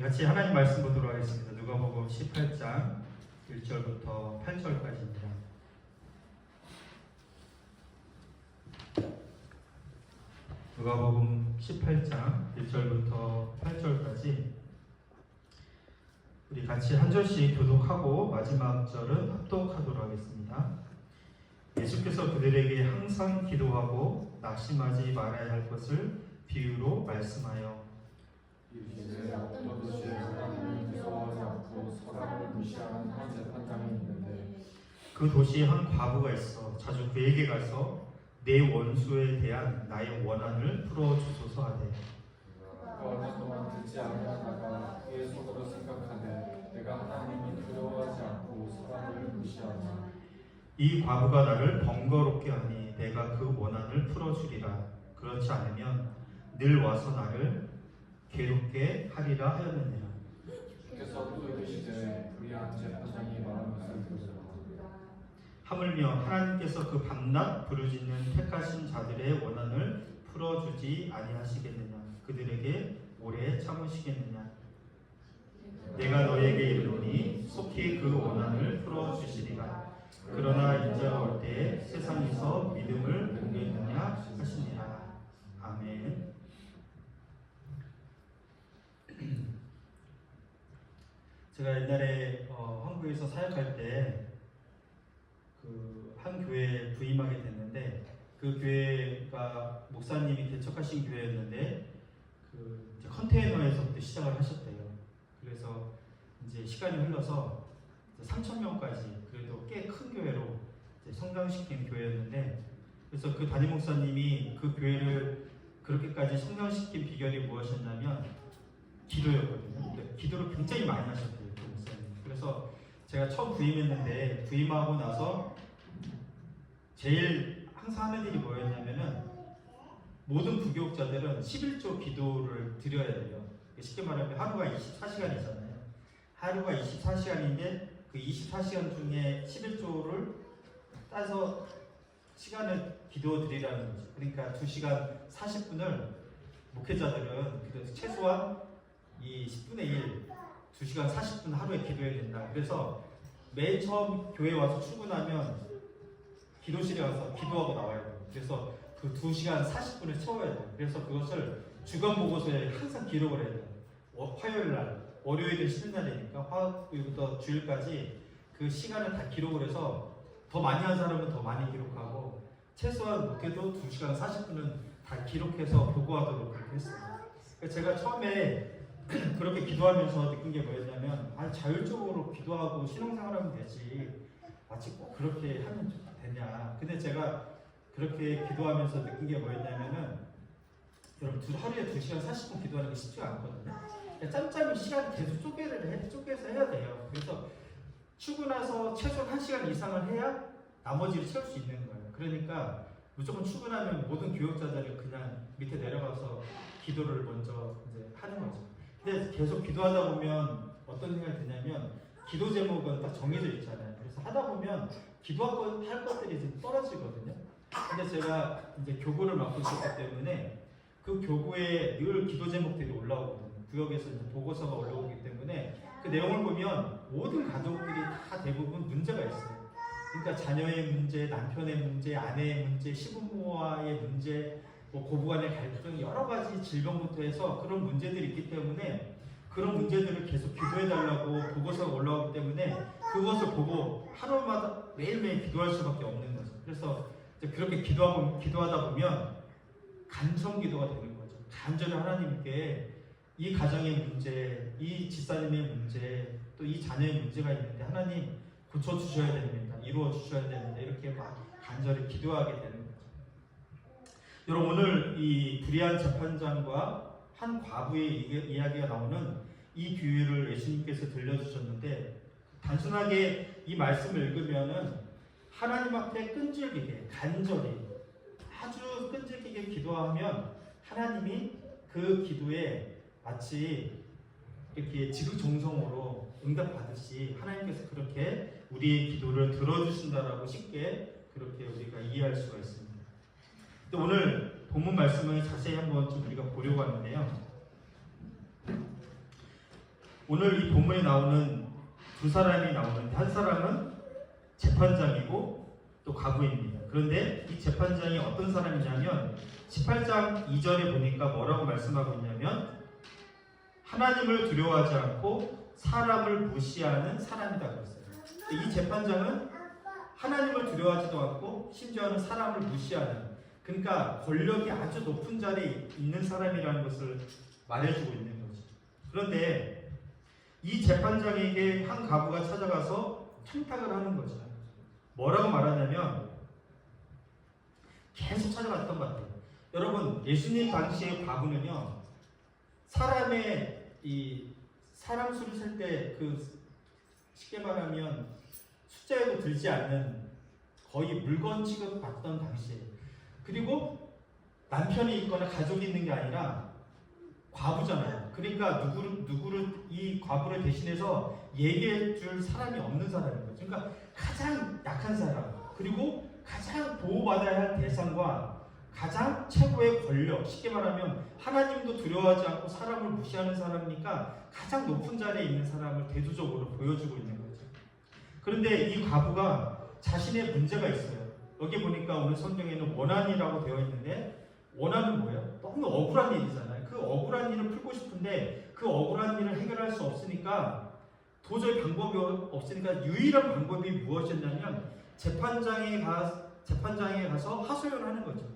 같이 하나님 말씀 보도록 하겠습니다. 누가복음 18장 1절부터 8절까지입니다. 누가복음 18장 1절부터 8절까지 우리 같이 한 절씩 교독하고 마지막 절은 합독하도록 하겠습니다. 예수께서 그들에게 항상 기도하고 낙심하지 말아야 할 것을 비유로 말씀하여 이제 어떤 도시에 하나님을 무서워하지 않고 사람을 무시하는 한 재판장이 있는데 그 도시에 한 과부가 있어 자주 그에게 가서 내 원수에 대한 나의 원한을 풀어주소서 하되 그가 얼마 동안 듣지 아니하다가 그의 속으로 생각하되 내가 하나님을 두려워하지 않고 사람을 무시하나 이 과부가 나를 번거롭게 하니 내가 그 원한을 풀어주리라. 그렇지 않으면 늘 와서 나를 괴롭게 하리라 하였느니라. 주께서 또 이르시되 불의한 재판장이 말한 것을 들으라. 하물며 하나님께서 그 밤낮 부르짖는 택하신 자들의 원한을 풀어주지 아니하시겠느냐. 그들에게 오래 참으시겠느냐. 내가 너에게 이르노니 속히 그 원한을 풀어주시리라. 그러나 인자가 올 때 세상에서 믿음을 보겠느냐 하시니라. 아멘. 제가 옛날에 한국에서 사역할 때 그 한 교회에 부임하게 됐는데 그 교회가 목사님이 개척하신 교회였는데 그 이제 컨테이너에서부터 시작을 하셨대요. 그래서 이제 시간이 흘러서 3,000명까지 그래도 꽤 큰 교회로 성장시킨 교회였는데 그래서 그 담임 목사님이 그 교회를 그렇게까지 성장시킨 비결이 무엇이었냐면 기도였거든요. 기도를 굉장히 많이 하셨대요, 그 목사님. 그래서 제가 처음 부임했는데 부임하고 나서 제일 항상 하는 일이 뭐였냐면은 모든 부교육자들은 11조 기도를 드려야 돼요. 쉽게 말하면 하루가 24시간이잖아요. 하루가 24시간인데 그 24시간 중에 11조를 따서 시간을 기도 드리라는 거죠. 그러니까 2시간 40분을 목회자들은 그래서 최소한 이 10분의 1, 2시간 40분 하루에 기도해야 된다. 그래서 매일 처음 교회 와서 출근하면 기도실에 가서 기도하고 나와야 돼요. 그래서 그 2시간 40분을 채워야 돼요. 그래서 그것을 주간 보고서에 항상 기록을 해야 돼요. 화요일 날, 월요일은 쉬는 날이니까 화요일부터 주일까지 그 시간을 다 기록을 해서 더 많이 한 사람은 더 많이 기록하고 최소한 못해도 2시간 40분은 다 기록해서 보고하도록 그렇게 했어요. 그러니까 제가 처음에 그렇게 기도하면서 느낀 게 뭐였냐면 자율적으로 기도하고 신앙생활하면 되지 마치 꼭 그렇게 하면 되냐. 근데 제가 그렇게 기도하면서 느낀 게 뭐였냐면은 여러분 하루에 2시간 40분 기도하는 게 쉽지가 않거든요. 그러니까 짬짬이 시간을 계속 쪼개서 해야 돼요. 그래서 출근해서 최소한 1시간 이상을 해야 나머지를 채울 수 있는 거예요. 그러니까 무조건 출근하면 모든 교육자들이 그냥 밑에 내려가서 기도를 먼저 이제 하는 거죠. 근데 계속 기도하다 보면 어떤 생각이 드냐면 기도 제목은 딱 정해져 있잖아요. 그래서 하다 보면 기도할 것들이 좀 떨어지거든요. 근데 제가 이제 교구를 맡고 있었기 때문에 그 교구에 늘 기도 제목들이 올라오거든요. 구역에서 이제 보고서가 올라오기 때문에 그 내용을 보면 모든 가족들이 다 대부분 문제가 있어요. 그러니까 자녀의 문제, 남편의 문제, 아내의 문제, 시부모와의 문제, 뭐 고부간의 갈등, 여러 가지 질병부터 해서 그런 문제들이 있기 때문에 그런 문제들을 계속 기도해달라고 보고서가 올라오기 때문에 그것을 보고 하루마다 매일매일 기도할 수밖에 없는 거죠. 그래서 이제 그렇게 기도하다 보면 간청 기도가 되는 거죠. 간절히 하나님께 이 가정의 문제, 이 집사님의 문제, 또 이 자녀의 문제가 있는데 하나님 고쳐주셔야 됩니다. 이루어주셔야 됩니다. 이렇게 막 간절히 기도하게 되는 거죠. 여러분 오늘 이 불의한 재판장과 한 과부의 이야기가 나오는 이 비유를 예수님께서 들려주셨는데 단순하게 이 말씀을 읽으면은 하나님 앞에 끈질기게 간절히 아주 끈질기게 기도하면 하나님이 그 기도에 마치 이렇게 지극정성으로 응답받듯이 하나님께서 그렇게 우리의 기도를 들어주신다라고 쉽게 그렇게 우리가 이해할 수가 있습니다. 근데 오늘 본문 말씀을 자세히 한번 좀 우리가 보려고 하는데요. 오늘 이 본문에 나오는 두 사람이 나오는데 한 사람은 재판장이고 또 과부입니다. 그런데 이 재판장이 어떤 사람이냐면 18장 2절에 보니까 뭐라고 말씀하고 있냐면 하나님을 두려워하지 않고 사람을 무시하는 사람이다 그랬어요. 이 재판장은 하나님을 두려워하지도 않고 심지어는 사람을 무시하는, 그러니까 권력이 아주 높은 자리에 있는 사람이라는 것을 말해주고 있는 거죠. 그런데 이 재판장에게 한 과부가 찾아가서 청탁을 하는 거죠. 뭐라고 말하냐면 계속 찾아갔던 것 같아요. 여러분, 예수님 당시의 과부는요, 사람의 이 사람 수를 셀 때 그 쉽게 말하면 숫자에도 들지 않는 거의 물건 취급 받던 당시에, 그리고 남편이 있거나 가족이 있는 게 아니라 과부잖아요. 그러니까 누구를 이 과부를 대신해서 얘기해 줄 사람이 없는 사람인 거죠. 그러니까 가장 약한 사람, 그리고 가장 보호받아야 할 대상과 가장 최고의 권력, 쉽게 말하면 하나님도 두려워하지 않고 사람을 무시하는 사람이니까 가장 높은 자리에 있는 사람을 대조적으로 보여주고 있는 거죠. 그런데 이 과부가 자신의 문제가 있어요. 여기 보니까 오늘 성경에는 원한이라고 되어 있는데, 원한은 뭐예요? 너무 억울한 일이잖아요. 그 억울한 일을 풀고 싶은데 그 억울한 일을 해결할 수 없으니까, 도저히 방법이 없으니까 유일한 방법이 무엇이었냐면 재판장에 가서 하소연을 하는 거죠.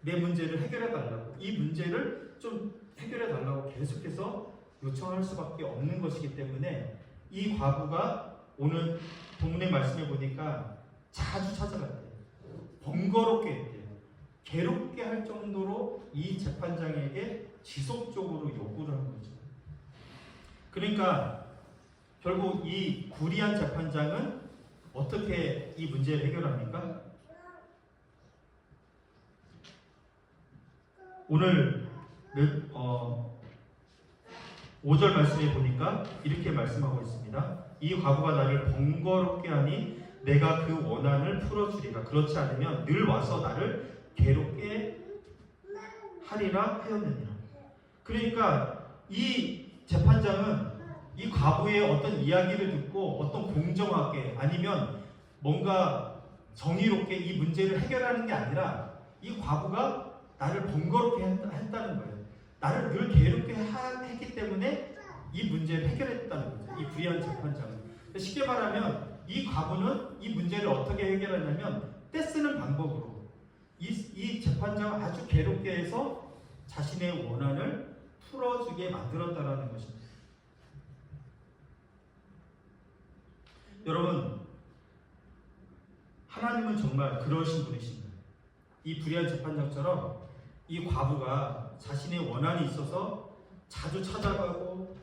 내 문제를 해결해 달라고, 이 문제를 좀 해결해 달라고 계속해서 요청할 수밖에 없는 것이기 때문에 이 과부가 오늘 본문의 말씀에 보니까 자주 찾아갔대요. 번거롭게 했대요. 괴롭게 할 정도로 이 재판장에게 지속적으로 요구를 한 거죠. 그러니까 결국 이 구리한 재판장은 어떻게 이 문제를 해결합니까? 오늘 5절 말씀에 보니까 이렇게 말씀하고 있습니다. 이 과부가 나를 번거롭게 하니 내가 그 원한을 풀어주리라. 그렇지 않으면 늘 와서 나를 괴롭게 하리라 하였느니라. 그러니까 이 재판장은 이 과부의 어떤 이야기를 듣고 어떤 공정하게 아니면 뭔가 정의롭게 이 문제를 해결하는 게 아니라 이 과부가 나를 번거롭게 했다는 거예요. 나를 늘 괴롭게 했기 때문에 이 문제를 해결했다는 거죠. 이 불의한 재판장은. 쉽게 말하면 이 과부는 이 문제를 어떻게 해결하냐면 떼쓰는 방법으로 이 재판장을 아주 괴롭게 해서 자신의 원한을 풀어주게 만들었다는 것입니다. 여러분, 하나님은 정말 그러신 분이십니다. 이 불의한 재판장처럼 이 과부가 자신의 원한이 있어서 자주 찾아가고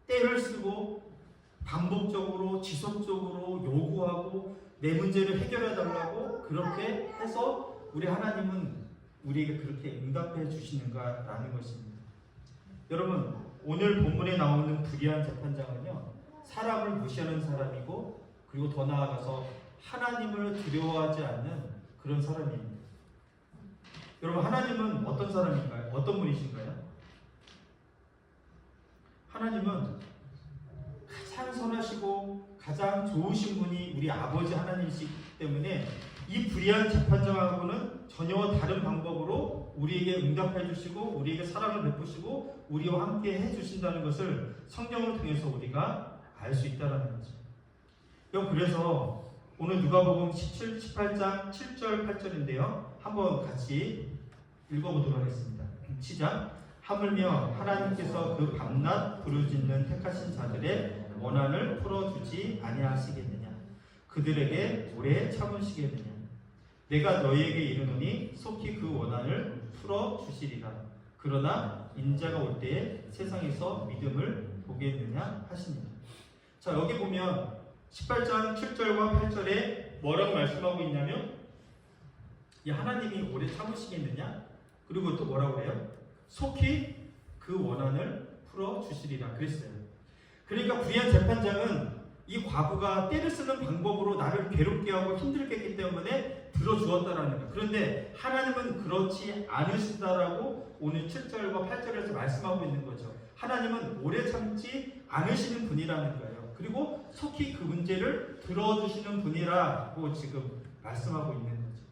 때를 쓰고 반복적으로 지속적으로 요구하고 내 문제를 해결해 달라고 그렇게 해서 우리 하나님은 우리에게 그렇게 응답해 주시는가라는 것입니다. 여러분, 오늘 본문에 나오는 불의한 재판장은요, 사람을 무시하는 사람이고, 그리고 더 나아가서 하나님을 두려워하지 않는 그런 사람입니다. 여러분, 하나님은 어떤 사람인가요? 어떤 분이신가요? 하나님은 가장 선하시고 가장 좋으신 분이 우리 아버지 하나님이시기 때문에 이 불의한 재판장하고는 전혀 다른 방법으로 우리에게 응답해 주시고 우리에게 사랑을 베푸시고 우리와 함께 해 주신다는 것을 성경을 통해서 우리가 알 수 있다는 거죠. 그래서 오늘 누가복음 18장 7절 8절인데요. 한번 같이 읽어보도록 하겠습니다. 시작. 하물며 하나님께서 그 밤낮 부르짖는 택하신 자들의 원한을 풀어주지 아니하시겠느냐? 그들에게 오래 참으시겠느냐? 내가 너희에게 이르노니 속히 그 원한을 풀어주시리라. 그러나 인자가 올 때에 세상에서 믿음을 보겠느냐 하시니라. 자, 여기 보면 18장 7절과 8절에 뭐라고 말씀하고 있냐면, 이 하나님이 오래 참으시겠느냐? 그리고 또 뭐라고 해요? 속히 그 원한을 풀어주시리라 그랬어요. 그러니까 불의한 재판장은 이 과부가 때를 쓰는 방법으로 나를 괴롭게 하고 힘들게 했기 때문에 들어주었다라는 거예요. 그런데 하나님은 그렇지 않으신다라고 오늘 7절과 8절에서 말씀하고 있는 거죠. 하나님은 오래 참지 않으시는 분이라는 거예요. 그리고 속히 그 문제를 들어주시는 분이라고 지금 말씀하고 있는 거죠.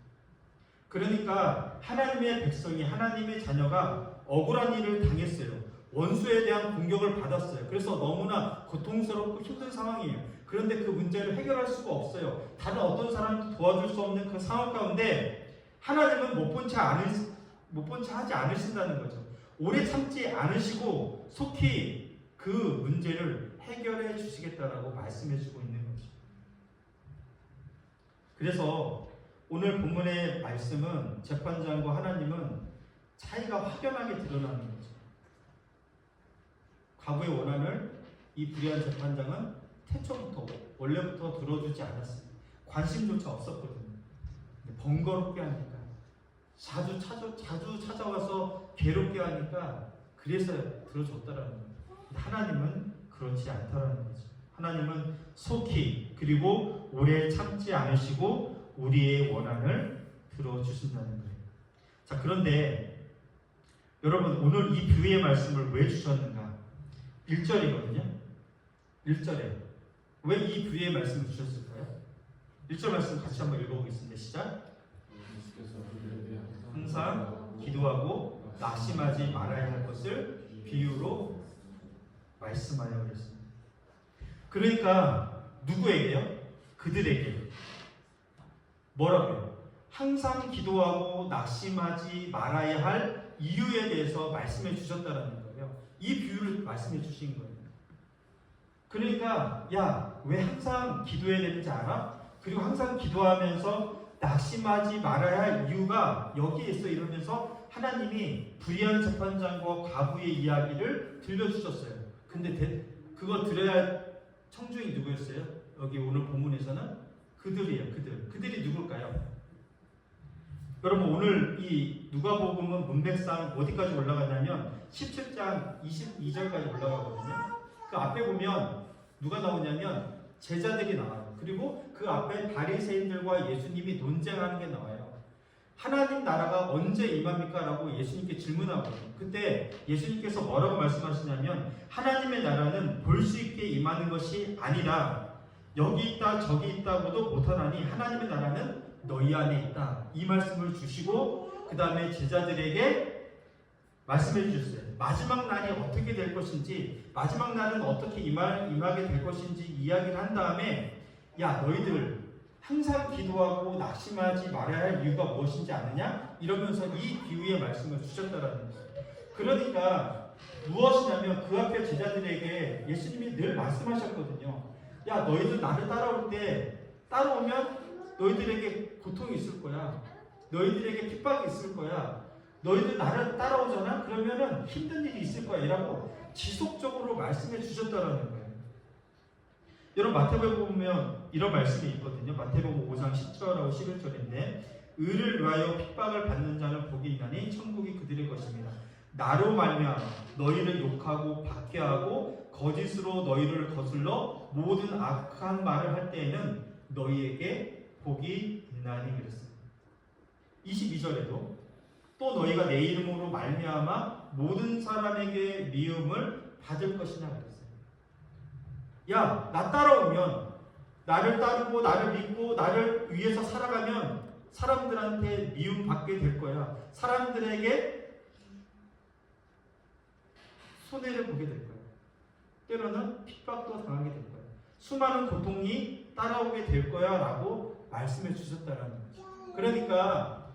그러니까 하나님의 백성이, 하나님의 자녀가 억울한 일을 당했어요. 원수에 대한 공격을 받았어요. 그래서 너무나 고통스럽고 힘든 상황이에요. 그런데 그 문제를 해결할 수가 없어요. 다른 어떤 사람도 도와줄 수 없는 그 상황 가운데 하나님은 못 본 채 하지 않으신다는 거죠. 오래 참지 않으시고 속히 그 문제를 해결해 주시겠다라고 말씀해 주고 있는 거죠. 그래서 오늘 본문의 말씀은 재판장과 하나님은 차이가 확연하게 드러나는 거죠. 과부의 원한을 이 불의한 재판장은 태초부터 원래부터 들어주지 않았습니다. 관심조차 없었거든요. 번거롭게 하니까, 자주 찾아와서 괴롭게 하니까 그래서 들어줬다라는 거예요. 하나님은 그렇지 않다라는 거죠. 하나님은 속히 그리고 오래 참지 않으시고 우리의 원한을 들어주신다는 거예요. 자, 그런데 여러분, 오늘 이 비유의 말씀을 왜 주셨는가? 1절이거든요. 1절에 왜 이 비유의 말씀을 주셨을까요? 1절 말씀 같이 한번 읽어보겠습니다. 시작. 항상 기도하고 낙심하지 말아야 할 것을 비유로 말씀하여 그랬습니다. 그러니까 누구에게요? 그들에게. 뭐라고요? 항상 기도하고 낙심하지 말아야 할 이유에 대해서 말씀해 주셨다는 거예요. 이 비유를 말씀해 주신 거예요. 그러니까 야, 왜 항상 기도해야 되는지 알아? 그리고 항상 기도하면서 낙심하지 말아야 할 이유가 여기에 있어. 이러면서 하나님이 불의한 재판장과 과부의 이야기를 들려주셨어요. 근데 그거 들어야 할 청중이 누구였어요? 여기 오늘 본문에서는 그들이에요. 그들이 누굴까요? 여러분, 오늘 이 누가복음은 문맥상 어디까지 올라가냐면 17장 22절까지 올라가거든요. 그 앞에 보면 누가 나오냐면 제자들이 나와요. 그리고 그 앞에 바리새인들과 예수님이 논쟁하는 게 나와요. 하나님 나라가 언제 임합니까? 라고 예수님께 질문하거든요. 그때 예수님께서 뭐라고 말씀하시냐면 하나님의 나라는 볼 수 있게 임하는 것이 아니라 여기 있다 저기 있다고도 못하나니 하나님의 나라는 너희 안에 있다. 이 말씀을 주시고 그 다음에 제자들에게 말씀해 주셨어요. 마지막 날이 어떻게 될 것인지, 마지막 날은 어떻게 임하게 될 것인지 이야기를 한 다음에 야, 너희들 항상 기도하고 낙심하지 말아야 할 이유가 무엇인지 아느냐? 이러면서 이 비유의 말씀을 주셨다라는 거예요. 그러니까 무엇이냐면 그 앞에 제자들에게 예수님이 늘 말씀하셨거든요. 야, 너희들 나를 따라올 때 따라오면 너희들에게 고통이 있을 거야. 너희들에게 핍박이 있을 거야. 너희들 나를 따라오잖아? 그러면은 힘든 일이 있을 거야. 이라고 지속적으로 말씀해 주셨다라는 거예요. 여러분, 마태복음 보면 이런 말씀이 있거든요. 마태복음 5장 10절하고 11절인데 의를 위하여 핍박을 받는 자는 복이 있나니 천국이 그들의 것입니다. 나로 말미암아 너희를 욕하고 박해하고 거짓으로 너희를 거슬러 모든 악한 말을 할 때에는 너희에게 복이 있나니 그랬어요. 22절에도 또 너희가 내 이름으로 말미암아 모든 사람에게 미움을 받을 것이냐 그랬어요. 야, 나 따라오면, 나를 따르고 나를 믿고 나를 위해서 살아가면 사람들한테 미움 받게 될 거야. 사람들에게 손해를 보게 될 거야. 때로는 핍박도 당하게 될 거야. 수많은 고통이 따라오게 될 거야 라고 말씀해 주셨다는 거죠. 그러니까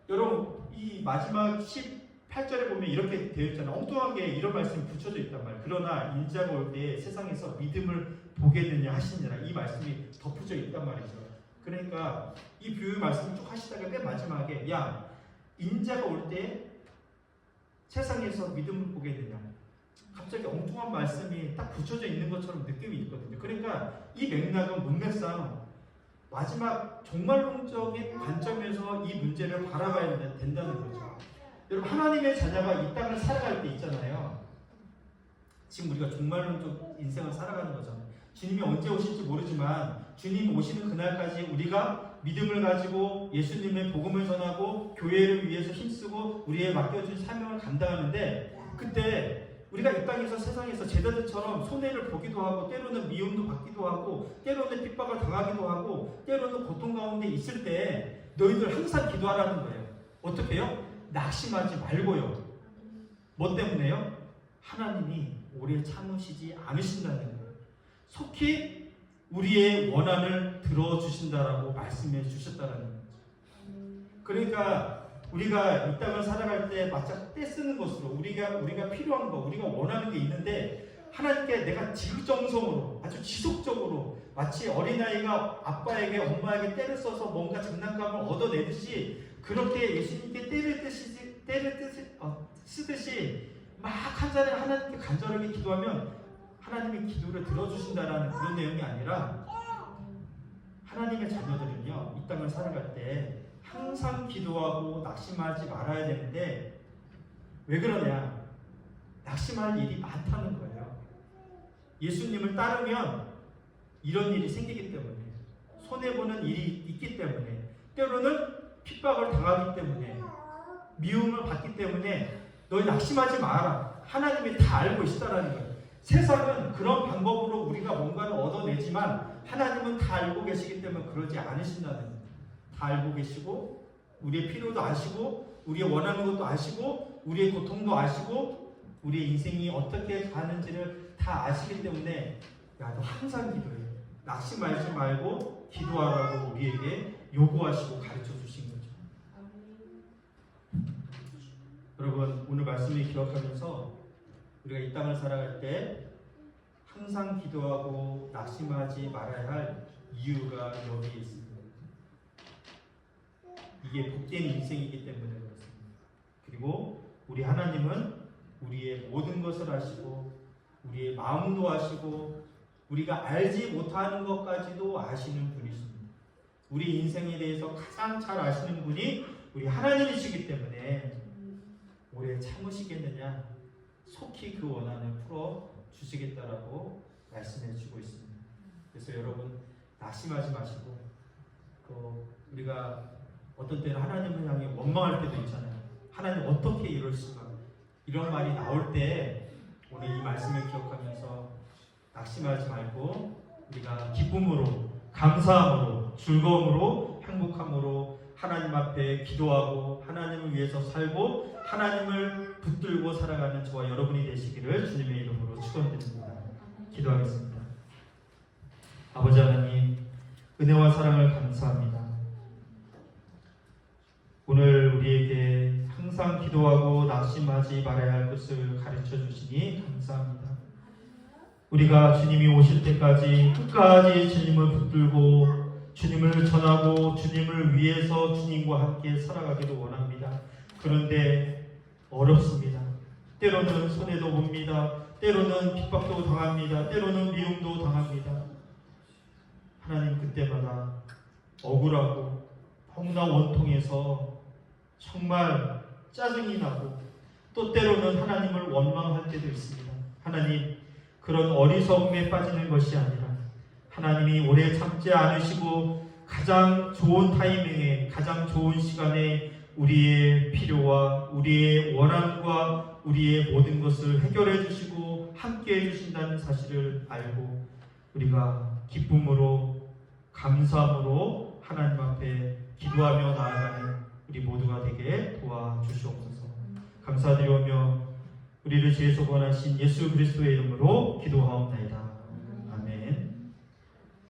여러분, 이 마지막 18절에 보면 이렇게 되어 있잖아요. 엉뚱하게 이런 말씀이 붙여져 있단 말이에요. 그러나 인자가 올 때 세상에서 믿음을 보겠느냐 하시느라, 이 말씀이 덧붙여 있단 말이죠. 그러니까 이 비유 말씀을 쭉 하시다가 맨 마지막에 야, 인자가 올 때 세상에서 믿음을 보겠느냐, 갑자기 엉뚱한 말씀이 딱 붙여져 있는 것처럼 느낌이 있거든요. 그러니까 이 맥락은 문맥상 마지막 종말론적인 관점에서 이 문제를 바라봐야 된다는 거죠. 여러분, 하나님의 자녀가 이 땅을 살아갈 때 있잖아요. 지금 우리가 종말론적 인생을 살아가는 거잖아요. 주님이 언제 오실지 모르지만 주님 오시는 그날까지 우리가 믿음을 가지고 예수님의 복음을 전하고 교회를 위해서 힘쓰고 우리의 맡겨진 사명을 감당하는데, 그때 우리가 이 땅에서 세상에서 제자들처럼 손해를 보기도 하고 때로는 미움도 받기도 하고 때로는 핍박을 당하기도 하고 때로는 고통 가운데 있을 때 너희들 항상 기도하라는 거예요. 어떻게 해요? 낙심하지 말고요. 뭐 때문에요? 하나님이 오래 참으시지 않으신다는 거예요. 속히 우리의 원한을 들어주신다라고 말씀해 주셨다는 거예요. 그러니까 우리가 이 땅을 살아갈 때 마치 떼쓰는 것으로 우리가 필요한 거, 우리가 원하는 게 있는데 하나님께 내가 지극정성으로 아주 지속적으로 마치 어린아이가 아빠에게 엄마에게 때를 써서 뭔가 장난감을 얻어내듯이 그렇게 예수님께 쓰듯이 막 하나님께 간절하게 기도하면 하나님이 기도를 들어주신다라는 그런 내용이 아니라 하나님의 자녀들은요 이 땅을 살아갈 때 항상 기도하고 낙심하지 말아야 되는데 왜 그러냐? 낙심할 일이 많다는 거예요. 예수님을 따르면 이런 일이 생기기 때문에 손해보는 일이 있기 때문에 때로는 핍박을 당하기 때문에 미움을 받기 때문에 너희 낙심하지 마라. 하나님이 다 알고 있다라는 거예요. 세상은 그런 방법으로 우리가 뭔가를 얻어내지만 하나님은 다 알고 계시기 때문에 그러지 않으신다는 거예요. 다 알고 계시고 우리의 필요도 아시고 우리의 원하는 것도 아시고 우리의 고통도 아시고 우리의 인생이 어떻게 가는지를 다 아시기 때문에 야, 너 항상 기도해. 낙심하지 말고 기도하라고 우리에게 요구하시고 가르쳐 주신 거죠. 여러분 오늘 말씀을 기억하면서 우리가 이 땅을 살아갈 때 항상 기도하고 낙심하지 말아야 할 이유가 여기에 있습니다. 이게 복된 인생이기 때문에 그렇습니다. 그리고 우리 하나님은 우리의 모든 것을 아시고 우리의 마음도 아시고 우리가 알지 못하는 것까지도 아시는 분이십니다. 우리 인생에 대해서 가장 잘 아시는 분이 우리 하나님이시기 때문에 오래 참으시겠느냐? 속히 그 원한을 풀어주시겠다라고 말씀해 주고 있습니다. 그래서 여러분 낙심하지 마시고 우리가 어떤 때는 하나님을 향해 원망할 때도 있잖아요. 하나님 어떻게 이럴 수가? 이런 말이 나올 때 오늘 이 말씀을 기억하면서 낙심하지 말고 우리가 기쁨으로, 감사함으로, 즐거움으로, 행복함으로 하나님 앞에 기도하고 하나님을 위해서 살고 하나님을 붙들고 살아가는 저와 여러분이 되시기를 주님의 이름으로 축원드립니다. 기도하겠습니다. 아버지 하나님, 은혜와 사랑을 감사합니다. 오늘 우리에게 항상 기도하고 낙심하지 말아야 할 것을 가르쳐 주시니 감사합니다. 우리가 주님이 오실 때까지 끝까지 주님을 붙들고 주님을 전하고 주님을 위해서 주님과 함께 살아가기를 원합니다. 그런데 어렵습니다. 때로는 손해도 봅니다. 때로는 핍박도 당합니다. 때로는 미움도 당합니다. 하나님 그때마다 억울하고 너무나 원통해서 정말 짜증이 나고 또 때로는 하나님을 원망할 때도 있습니다. 하나님 그런 어리석음에 빠지는 것이 아니라 하나님이 오래 참지 않으시고 가장 좋은 타이밍에 가장 좋은 시간에 우리의 필요와 우리의 원함과 우리의 모든 것을 해결해 주시고 함께 해 주신다는 사실을 알고 우리가 기쁨으로 감사함으로 하나님 앞에 기도하며 나아가는 우리 모두가 되게 도와주시옵소서. 감사드리오며 우리를 죄에서 구원하신 예수 그리스도의 이름으로 기도하옵나이다.